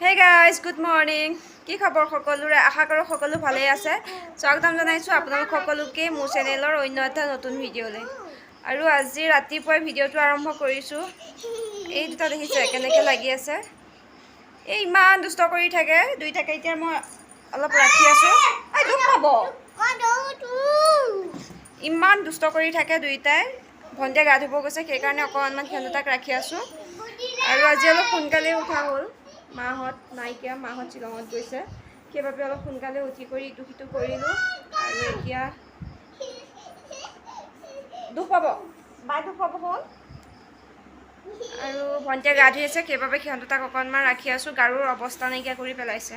Hey guys, good morning. কি খবৰ সকলোৰে আশা কৰো সকলো ভালে আছে। স্বাগতম জনাইছো আপোনালোক সকলোকে মোৰ চেনেলৰ অন্য এটা নতুন ভিডিঅ'লৈ। আৰু আজি ৰাতিপুৱা ভিডিঅ'টো আৰম্ভ কৰিছো। এই দুটা দেখিছে কেনেকৈ লাগি আছে। এই ইমান দুষ্ট কৰি থাকে, দুইটাকে এতিয়া মই অলপ ৰাখি আছো। আই দুখ পাব। ইমান দুষ্ট কৰি থাকে দুইটাই। ভন্টিয়ে গা ধুব গৈছে সেইকাৰণে অকণমান খেলুতাক ৰাখি আছো। আৰু আজি অলপ সোনকালে উঠা হ'ল। মাহত নাইকিয়া মাহত শ্বিলঙত গৈছে সেইবাবে অলপ সোনকালে উঠি কৰি ইটো সিটো কৰিলোঁ আৰু এতিয়া দুখ পাব বাই দুখ পাব হ'ল আৰু ভণ্টিয়ে গা ধুই আছে সেইবাবে সিহঁত তাক অকণমান ৰাখি আছোঁ গাৰুৰ অৱস্থা নাইকিয়া কৰি পেলাইছে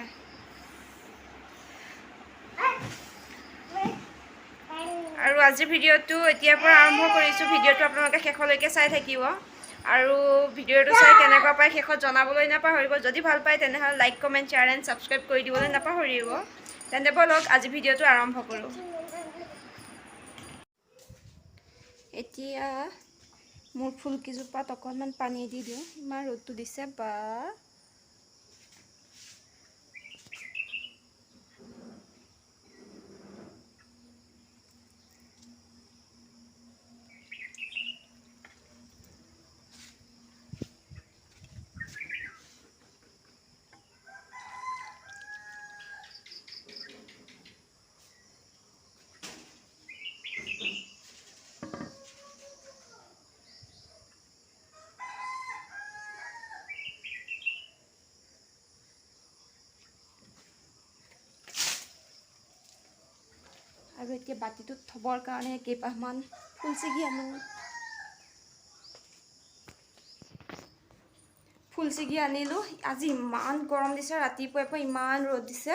আৰু আজিৰ ভিডিঅ'টো এতিয়াৰ পৰা আৰম্ভ কৰিছোঁ ভিডিঅ'টো আপোনালোকে শেষলৈকে চাই থাকিব আৰু ভিডিঅ'টো চাই কেনেকুৱা পায় শেষত জনাবলৈ নাপাহৰিব যদি ভাল পায় তেনেহ'লে like comment share and subscribe কৰি দিবলৈ নাপাহৰিব তেন্তে বলক আজি ভিডিঅ'টো আৰম্ভ কৰোঁ এতিয়া মোৰ ফুলকেইজোপাত অকণমান পানী দি দিওঁ ইমান ৰ'দটো দিছে বা আৰু এতিয়া বাতিটোত থবৰ কাৰণে কেইপাহমান ফুল ছিগি আনো ফুল ছিগি আনিলোঁ আজি ইমান গৰম দিছে ৰাতিপুৱাৰ পৰা ইমান ৰ'দ দিছে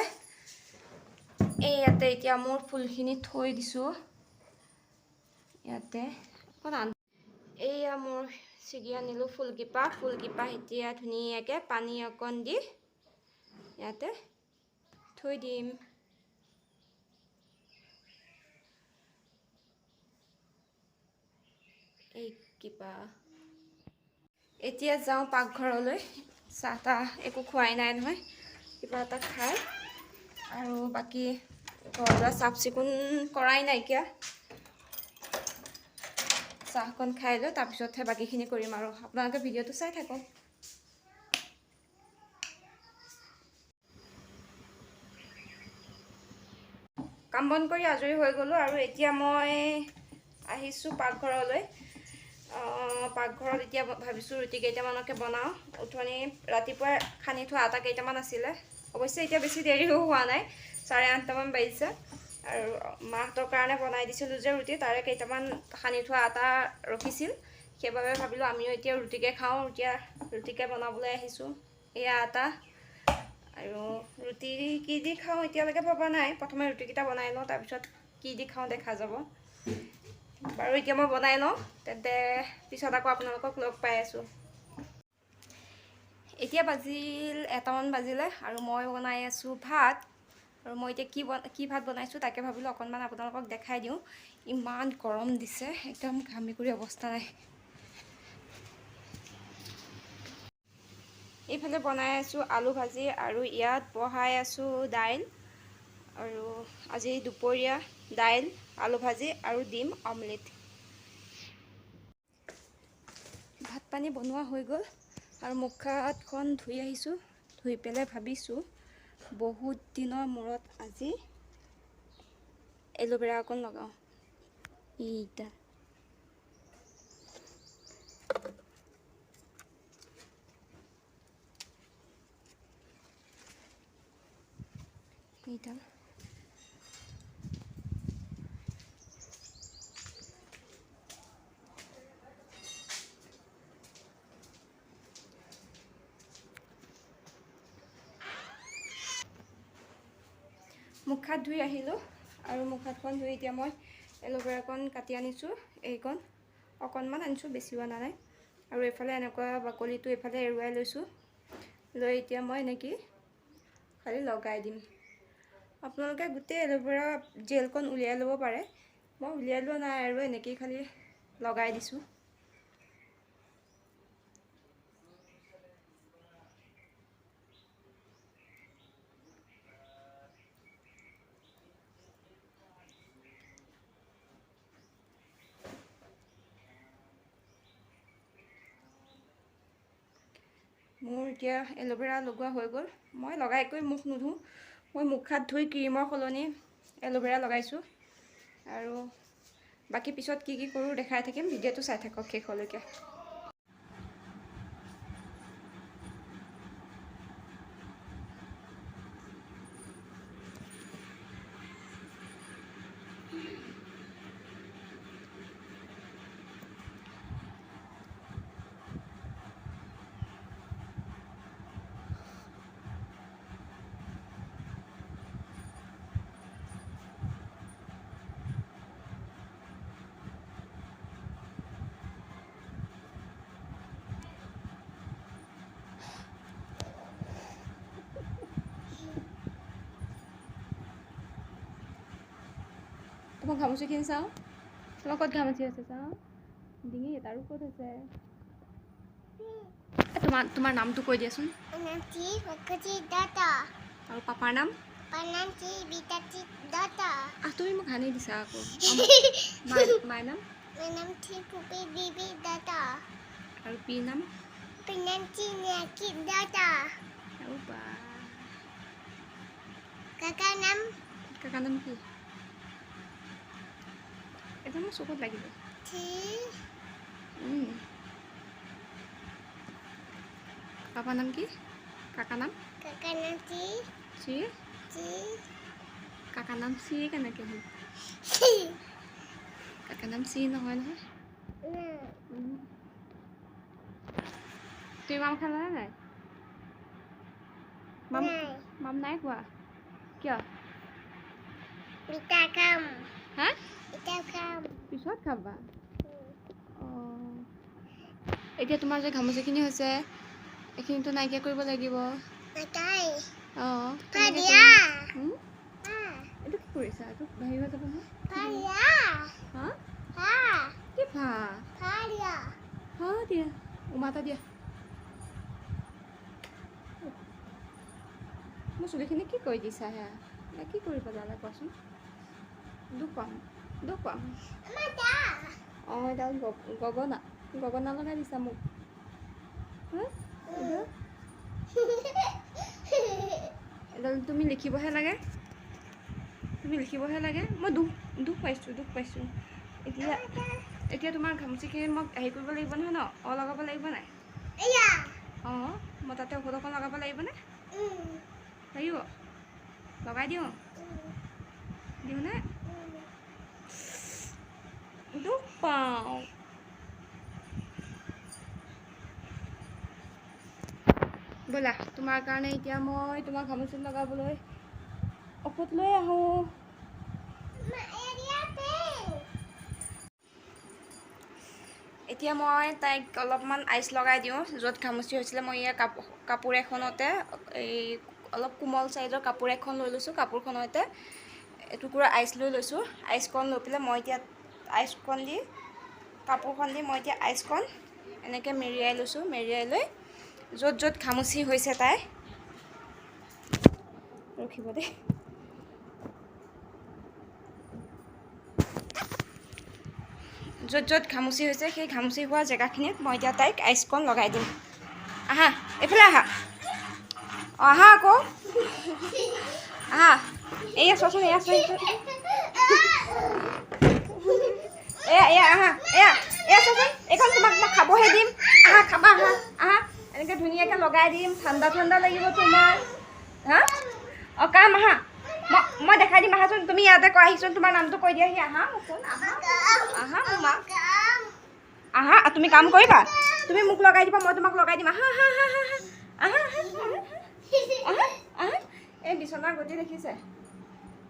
ইয়াতে এতিয়া মোৰ ফুলখিনি থৈ দিছোঁ ইয়াতে এয়া মোৰ ছিগি আনিলোঁ ফুলকিপা এতিয়া ধুনীয়াকৈ পানী অকণ দি ইয়াতে থৈ দিম এতিয়া যাওঁ পাকঘৰলৈ চাহ তাহ একো খোৱাই নাই নহয় কিবা এটা খাই আৰু বাকী ঘৰ চাফ চিকুণ কৰাই নাইকিয়া চাহকণ খাই লৈ তাৰপিছতহে বাকীখিনি কৰিম আৰু আপোনালোকে ভিডিঅ'টো চাই থাকক কাম বন কৰি আজৰি হৈ গ'লোঁ আৰু এতিয়া মই আহিছোঁ পাকঘৰলৈ পাকঘৰত এতিয়া ভাবিছোঁ ৰুটি কেইটামানকে বনাওঁ উঠনি ৰাতিপুৱা খানি থোৱা আটা কেইটামান আছিলে অৱশ্যে এতিয়া বেছি দেৰিও হোৱা নাই 8:30মান বাজিছে আৰু মাহঁতৰ কাৰণে বনাই দিছিলোঁ যে ৰুটি তাৰে কেইটামান খানি থোৱা আটা ৰখিছিল সেইবাবে ভাবিলোঁ আমিও এতিয়া ৰুটিকে খাওঁ ৰুটিকে বনাবলৈ আহিছোঁ এয়া আটা আৰু ৰুটি কি দি খাওঁ এতিয়ালৈকে ভবা নাই প্ৰথমে ৰুটিকেইটা বনাই লওঁ তাৰপিছত কি দি খাওঁ দেখা যাব বাৰু এতিয়া মই বনাই লওঁ তেন্তে পিছত আকৌ আপোনালোকক লগ পাই আছোঁ এতিয়া বাজিল 1টামান বাজিলে আৰু মই বনাই আছোঁ ভাত আৰু মই এতিয়া কি ভাত বনাইছোঁ তাকে ভাবিলোঁ অকণমান আপোনালোকক দেখাই দিওঁ ইমান গৰম দিছে একদম ঘামি কৰি অৱস্থা নাই এইফালে বনাই আছোঁ আলু ভাজি আৰু ইয়াত বহাই আছোঁ দাইল আৰু আজি দুপৰীয়া দাইল আলু ভাজি আৰু ডিম অমলেট ভাত পানী বনোৱা হৈ গ'ল আৰু মুখ হাতখন ধুই আহিছোঁ ধুই পেলাই ভাবিছোঁ বহুত দিনৰ মূৰত আজি এল'ভেৰা অকণ লগাওঁ এইটা মুখ হাত ধুই আহিলোঁ আৰু মুখ হাতখন ধুই এতিয়া মই এল'ভেৰাকণ কাটি আনিছোঁ এইকণ অকণমান আনিছোঁ বেছিও অনা নাই আৰু এইফালে এনেকুৱা বাকলিটো এইফালে এৰুৱাই লৈছোঁ লৈ এতিয়া মই এনেকৈ খালি লগাই দিম আপোনালোকে গোটেই এল'ভেৰা জেলকণ উলিয়াই ল'ব পাৰে মই উলিয়াই লোৱা নাই আৰু এনেকৈ খালি লগাই দিছোঁ মোৰ এতিয়া এল'ভেৰা লগোৱা হৈ গ'ল। মই লগাই কৰি মুখ নুধোঁ, মই মুখ হাত ধুই ক্ৰীমৰ সলনি এল'ভেৰা লগাইছোঁ। আৰু বাকী পিছত কি কি কৰোঁ দেখাই থাকিম, ভিডিঅ'টো চাই থাকক শেষলৈকে। তোমাৰ ঘামচিখিনি চাওঁ, তোমাৰ ক'ত ঘামচি আছে চাওঁ, ডিঙিত আৰু ক'ত আছে? তোমাৰ নামটো কৈ দিয়াচোন। আৰু পাপাৰ নাম? তুমি মোক সানি দিছা আকৌ। মাৰ নাম? আৰু পিৰ নাম? কাকাৰ নাম কি? এটা মোৰ চকুত লাগিব। পাপাৰ নাম কি? কাকাৰ নাম? চি? কাকাৰ নাম চি কেনেকৈ হ'ল? কাকাৰ নাম চি নহয় নহয়। তুমি মাম খালানে নাই? মাম নাই খোৱা? কিয়? হা? পিছত খাবা? অঁ, এতিয়া তোমাৰ যে ঘামচিখিনি হৈছে এইখিনিতো নাইকিয়া কৰিব লাগিব। অঁ, এইটো কি কৰিছা? এইটো হেৰি হৈ যাব নহয়। হা? কি ভা? দিয়া উমাটা দিয়া। মোৰ চুলিখিনি কি কৰি দিছা সেয়া? কি কৰি পেলালা কোৱাচোন? দুখ পাম। অঁ, এডাল গগনা লগাই দিছা মোক। এডাল তুমি লিখিবহে লাগে। মই দুখ পাইছোঁ। এতিয়া তোমাৰ ঘামচিখিনি মোক হেৰি কৰিব লাগিব নহয় ন? লগাব লাগিব নাই? অঁ, মই তাতে ঔষধ অকণ লগাব লাগিবনে? লাগিব? লগাই দিওঁনে? দুখ পাওঁ। ব'লা, তোমাৰ কাৰণে এতিয়া মই তোমাৰ ঘামচিত লগাবলৈ ঔষধ লৈ আহোঁ। এতিয়া মই তাইক অলপমান আইচ লগাই দিওঁ। য'ত ঘামচি হৈছিলে মই ইয়াৰ কাপোৰ এখনতে, এই অলপ কোমল চাইজৰ কাপোৰ এখন লৈ লৈছোঁ। কাপোৰখনতে এটুকুৰা আইচ লৈ লৈছোঁ। আইচকণ লৈ পেলাই মই এতিয়া কাপোৰখন দি মই এতিয়া আইচকণ এনেকৈ মেৰিয়াই লৈছোঁ। মেৰিয়াই লৈ য'ত ঘামচি হৈছে তাই, ৰখিব দেই। য'ত ঘামচি হৈছে সেই ঘামচি হোৱা জেগাখিনিত মই এতিয়া তাইক আইচকণ লগাই দিম। আহা, এইফালে আহা। আহা আকৌ। আহা, এয়া চোৱাচোন, এয়া আহা, এয়া চোৱাচোন, এইখন তোমাক মই খাবহে দিম। আহা, খাবা, আহা। এনেকৈ ধুনীয়াকৈ লগাই দিম। ঠাণ্ডা লাগিব তোমাৰ। হা? অঁ, কাম আহা। মই দেখাই দিম, আহাচোন। তুমি ইয়াতে আহিচোন, তোমাৰ নামটো কৈ দিয়াহি। আহা মোকচোন, আহা মোৰ মা। আহা, তুমি কাম কৰিবা? তুমি মোক লগাই দিবা, মই তোমাক লগাই দিম। আহা। এই বিচনাৰ গতি দেখিছে?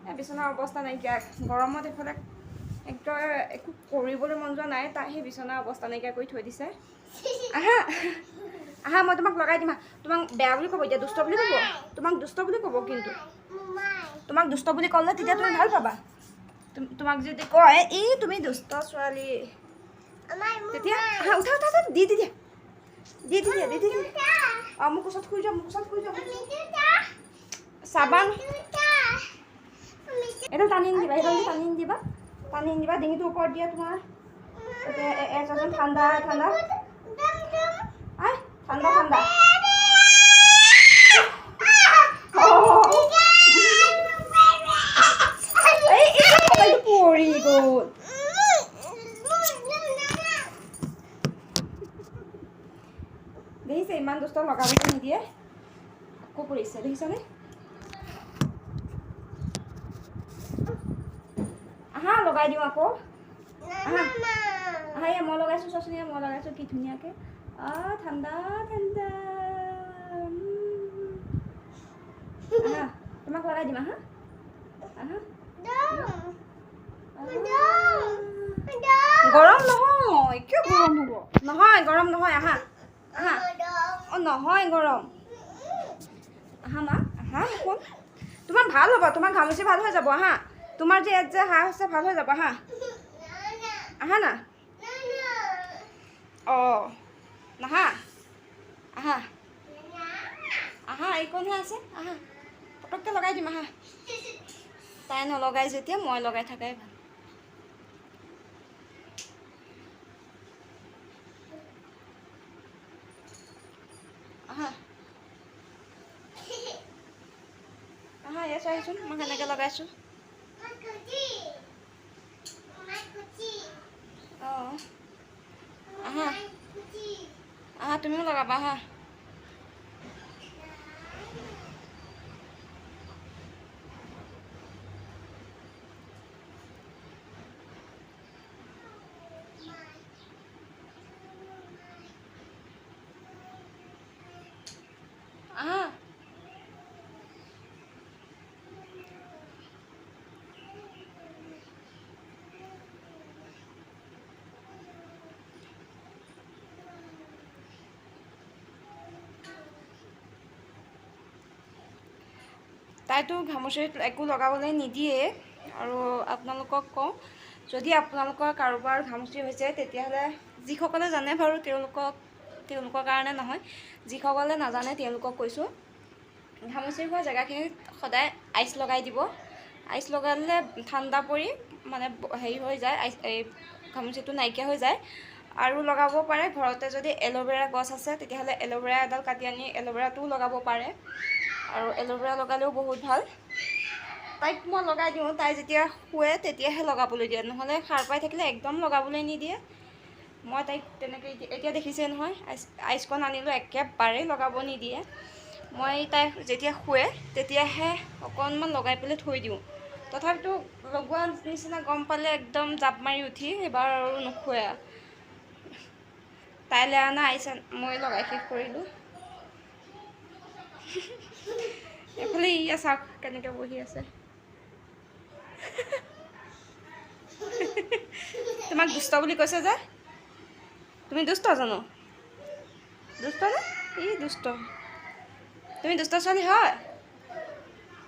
এই বিচনাৰ অৱস্থা নাইকিয়া। গৰমত এইফালে একদম একো কৰিবলৈ মন যোৱা নাই। তাই সেই বিচনাৰ অৱস্থা নাইকিয়া কৰি থৈ দিছে। আহা, মই তোমাক লগাই দিম। তোমাক বেয়া বুলি ক'ব, এতিয়া দুষ্ট বুলি ক'ব। তোমাক দুষ্ট বুলি ক'ব, কিন্তু তোমাক দুষ্ট বুলি ক'লে তেতিয়া তুমি ভাল পাবা। তোমাক যদি কয় তুমি দুষ্ট ছোৱালী, তেতিয়া আহা, উঠা, দি দিয়া। অঁ, মোক ওচৰত শুই যোৱা, চাবান এইটো টানি নিদিবা, ডিঙিটোৰ ওপৰত দিয়া তোমাৰ। ঠাণ্ডা। আকৌ পৰিছে দেখিছানে আহা লগাই দিওঁ আকৌ আহা আহা এয়া মই লগাইছোঁ চোৱাচোন মই লগাইছোঁ কি ধুনীয়াকৈ ঠাণ্ডা ঠাণ্ডা আহা তোমাক লগাই দিম আহা আহা গৰম নহয় কিয় গৰম হ'ব নহয় গৰম নহয় আহা আহা নহয় গৰম আহা মা আহা কোন তোমাৰ ভাল হ'ব তোমাৰ ঘামুচি ভাল হৈ যাব আহা তোমাৰ যে ইয়াত যে হাঁহ আছে ভাল হৈ যাব আহা আহা না অঁ নাহা আহা আহা এইকণহে আছে আহা পটককৈ লগাই দিম আহা তাই নলগাই যেতিয়া মই লগাই থাকাই ভাল আহা আহা এয়া চাইছোন মই কেনেকৈ লগাইছোঁ অঁ আহা আহা তুমিও লগাবা আহা আহা তাইতো ঘামুচিত একো লগাবলৈ নিদিয়ে আৰু আপোনালোকক কওঁ যদি আপোনালোকৰ কাৰোবাৰ ঘামুচি হৈছে তেতিয়াহ'লে যিসকলে জানে বাৰু তেওঁলোকৰ কাৰণে নহয় যিসকলে নাজানে তেওঁলোকক কৈছোঁ ঘামুচি হোৱা জেগাখিনিত সদায় আইচ লগাই দিব আইচ লগালে ঠাণ্ডা পৰি মানে হেৰি হৈ যায় আইচ এই ঘামুচিটো নাইকিয়া হৈ যায় আৰু লগাব পাৰে ঘৰতে যদি এল'ভেৰা গছ আছে তেতিয়াহ'লে এল'ভেৰা এডাল কাটি আনি এল'ভেৰাটোও লগাব পাৰে আৰু এল'ভেৰা লগালেও বহুত ভাল তাইক মই লগাই দিওঁ তাই যেতিয়া শুৱে তেতিয়াহে লগাবলৈ দিয়ে নহ'লে সাৰ পাই থাকিলে একদম লগাবলৈ নিদিয়ে মই তাইক তেনেকৈ এতিয়া দেখিছে নহয় আইচকণ আনিলোঁ একেবাৰেই লগাব নিদিয়ে মই তাই যেতিয়া শুৱে তেতিয়াহে অকণমান লগাই পেলাই থৈ দিওঁ তথাপিতো লগোৱা নিচিনা গম পালে একদম জাপ মাৰি উঠি এবাৰ আৰু নুশুৱে তাইলৈ অনা আইচ মই লগাই শেষ কৰিলোঁ এফালে ইয়া চাওক কেনেকৈ বহি আছে তোমাক দুষ্ট বুলি কৈছে যে তুমি দুষ্ট জানো দুষ্ট নে ই দুষ্ট তুমি দুষ্ট ছোৱালী হয়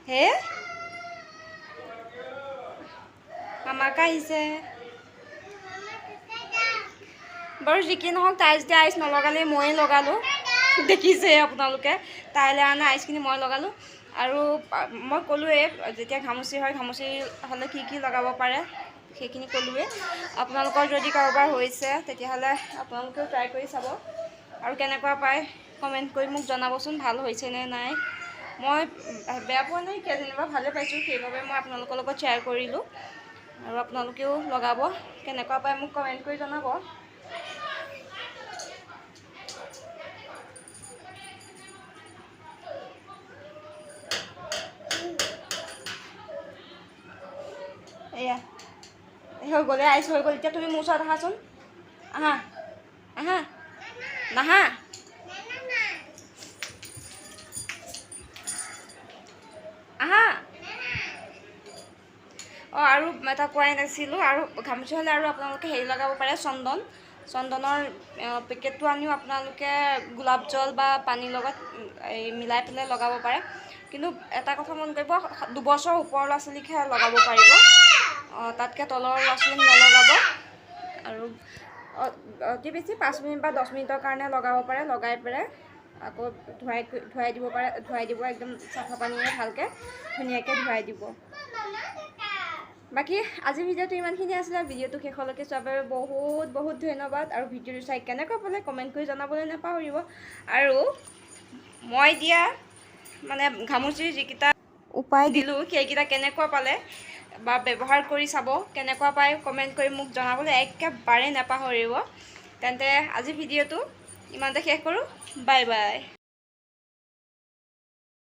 হে মামাক আহিছে বাৰু যি কি নহওক তাই যেতিয়া আইচ নলগালে ময়ে লগালোঁ দেখিছে আপোনালোকে তাইলৈ অনা আইচখিনি মই লগালোঁ আৰু মই ক'লোৱেই যেতিয়া ঘামুচি হয় ঘামুচি হ'লে কি কি লগাব পাৰে সেইখিনি ক'লোৱেই আপোনালোকৰ যদি কাৰোবাৰ হৈছে তেতিয়াহ'লে আপোনালোকেও ট্ৰাই কৰি চাব আৰু কেনেকুৱা পায় কমেণ্ট কৰি মোক জনাবচোন ভাল হৈছে নে নাই মই বেয়া পোৱা নাই যেনিবা ভালে পাইছোঁ সেইবাবে মই আপোনালোকৰ লগত শ্বেয়াৰ কৰিলোঁ আৰু আপোনালোকেও লগাব কেনেকুৱা পায় মোক কমেণ্ট কৰি জনাব এয়া হৈ গ'লে আইচ হৈ গ'ল এতিয়া তুমি মোৰ ওচৰত আহাচোন আহা আহা নাহা আহা অঁ আৰু এটা কোৱাই নাছিলোঁ আৰু ঘামুচি হ'লে আৰু আপোনালোকে হেৰি লগাব পাৰে চন্দনৰ পেকেটটো আনিও আপোনালোকে গোলাপ জল বা পানীৰ লগত এই মিলাই পেলাই লগাব পাৰে কিন্তু এটা কথা মন কৰিব 2 বছৰ ওপৰৰ ল'ৰা ছোৱালীকহে লগাব পাৰিব তাতকৈ তলৰ ল'ৰা ছোৱালীক নলগাব আৰু অতি বেছি 5 মিনিট বা 10 মিনিটৰ কাৰণে লগাব পাৰে লগাই পেলাই আকৌ ধুৱাই দিব একদম চাফা পানীৰে ভালকৈ ধুনীয়াকৈ ধুৱাই দিব বাকী আজিৰ ভিডিঅ'টো ইমানখিনি আছিলে ভিডিঅ'টো শেষলৈকে চোৱাৰ বাবে বহুত বহুত ধন্যবাদ আৰু ভিডিঅ'টো চাই কেনেকুৱা পালে কমেণ্ট কৰি জনাবলৈ নাপাহৰিব আৰু মই দিয়া মানে ঘামুচিৰ যিকেইটা উপায় দিলোঁ সেইকেইটা কেনেকুৱা পালে বা ব্যৱহাৰ কৰি চাব কেনেকুৱা পায় কমেণ্ট কৰি মোক জনাবলৈ একেবাৰে নাপাহৰিব তেন্তে আজি ভিডিঅ'টো ইমানতে শেষ কৰোঁ বাই বাই